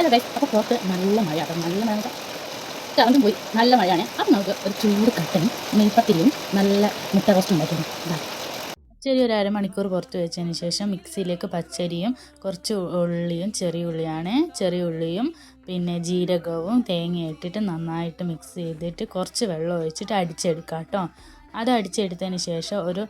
Hello guys, അപ്പോൾ പുറത്ത് നല്ല മഴ. അപ്പം നല്ല മഴ കറണ്ടും പോയി, നല്ല മഴയാണ്. അപ്പം നമുക്ക് ഒരു ചൂട് കട്ടനും നെയ്പത്തിരിയും നല്ല മുട്ട റോസ്റ്റ് ഉണ്ടാക്കിയത്. പച്ചരി ഒരു അരമണിക്കൂർ പുറത്ത് വെച്ചതിന് ശേഷം മിക്സിയിലേക്ക് പച്ചരിയും കുറച്ച് ഉള്ളിയും, ചെറിയ ഉള്ളിയും പിന്നെ ജീരകവും തേങ്ങയും ഇട്ടിട്ട് നന്നായിട്ട് മിക്സ് ചെയ്തിട്ട് കുറച്ച് വെള്ളം ഒഴിച്ചിട്ട് അടിച്ചെടുക്കാം കേട്ടോ. അത് അടിച്ചെടുത്തതിന് ശേഷം ഒരു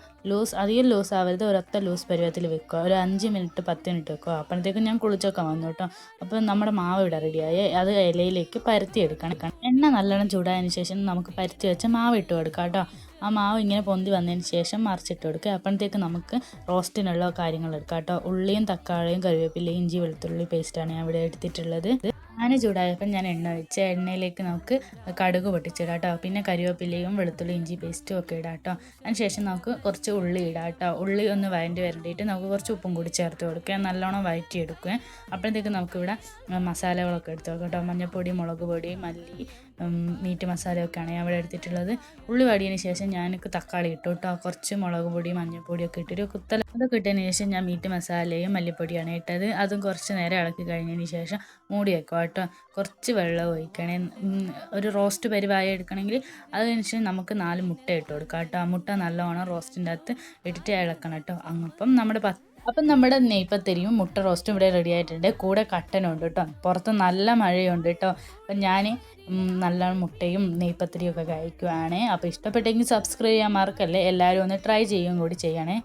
അധികം ലൂസ് ആവരുത്, ഒരൊറ്റ ലൂസ് പരുവത്തിൽ വെക്കുക. ഒരു 5 മിനിറ്റ് 10 മിനിറ്റ് വെക്കുക. അപ്പോഴത്തേക്കും ഞാൻ കുളിച്ചൊക്കെ വന്നു കേട്ടോ. അപ്പോൾ നമ്മുടെ മാവ് ഇവിടെ റെഡിയായി. അത് ഇലയിലേക്ക് പരത്തി എടുക്കണം. എണ്ണ നല്ലോണം ചൂടായതിന് ശേഷം നമുക്ക് പരത്തി വെച്ച മാവ് ഇട്ട് കൊടുക്കാം കേട്ടോ. ആ മാവ് ഇങ്ങനെ പൊന്തി വന്നതിന് ശേഷം മറിച്ചിട്ട് കൊടുക്കുക. അപ്പോഴത്തേക്ക് നമുക്ക് റോസ്റ്റിനുള്ള കാര്യങ്ങൾ എടുക്കാം കേട്ടോ. ഉള്ളിയും തക്കാളിയും കറിവേപ്പിലയും ഇഞ്ചി വെളുത്തുള്ളി പേസ്റ്റാണ് ഞാൻ ഇവിടെ എടുത്തിട്ടുള്ളത്. പാന് ചൂടായപ്പോൾ ഞാൻ എണ്ണ ഒഴിച്ച് എണ്ണയിലേക്ക് നമുക്ക് കടുക് പൊട്ടിച്ചിടാം കേട്ടോ. പിന്നെ കറിവേപ്പിലയും വെളുത്തുള്ളി ഇഞ്ചി പേസ്റ്റും ഒക്കെ ഇടാം കേട്ടോ. അതിനുശേഷം നമുക്ക് കുറച്ച് ഉള്ളി ഇടാം കേട്ടോ. ഉള്ളി ഒന്ന് വരണ്ടിയിട്ട് നമുക്ക് കുറച്ച് ഉപ്പും കൂടി ചേർത്ത് കൊടുക്കുക. നല്ലോണം വഴറ്റിയെടുക്കുക. അപ്പോഴത്തേക്ക് നമുക്കിവിടെ മസാലകളൊക്കെ എടുത്ത് വെക്കാം കേട്ടോ. മഞ്ഞൾപ്പൊടി, മുളക് പൊടി, മല്ലി, മീറ്റ് മസാലയൊക്കെയാണ് ഞാൻ ഇവിടെ എടുത്തിട്ടുള്ളത്. ഉള്ളി വടിയതിന് ശേഷം ഞാൻ തക്കാളി ഇട്ടു കേട്ടോ. കുറച്ച് മുളക് പൊടി, മഞ്ഞൾപ്പൊടിയൊക്കെ ഇട്ടൊരു കുത്തല അതൊക്കെ ഇട്ടതിന് ശേഷം ഞാൻ മീറ്റ് മസാലയും മല്ലിപ്പൊടിയാണ് ഇട്ടത്. അതും കുറച്ച് നേരം ഇളക്കി കഴിഞ്ഞതിന് ശേഷം മൂടി വെക്കുക കേട്ടോ. കുറച്ച് വെള്ളം ഒഴിക്കണേ. ഒരു റോസ്റ്റ് പരിവായി എടുക്കണമെങ്കിൽ അതിന് ശേഷം നമുക്ക് 4 മുട്ട ഇട്ട് കൊടുക്കാം കേട്ടോ. ആ മുട്ട നല്ലോണം റോസ്റ്റിൻ്റെ അകത്ത് ഇട്ടിട്ട് ഇളക്കണം കേട്ടോ. അപ്പം നമ്മുടെ നെയ്പത്തിരിയും മുട്ട റോസ്റ്റും ഇവിടെ റെഡി ആയിട്ടുണ്ട്. കൂടെ കട്ടനുണ്ട് കേട്ടോ. പുറത്ത് നല്ല മഴയുണ്ട് കേട്ടോ. അപ്പം ഞാൻ നല്ല മുട്ടയും നെയ്പത്തിരിയും ഒക്കെ കഴിക്കുവാണ്. അപ്പോൾ ഇഷ്ടപ്പെട്ടെങ്കിൽ സബ്സ്ക്രൈബ് ചെയ്യാൻ മറക്കല്ലേ. എല്ലാവരും ഒന്ന് ട്രൈ ചെയ്യുകയും കൂടി ചെയ്യണേ.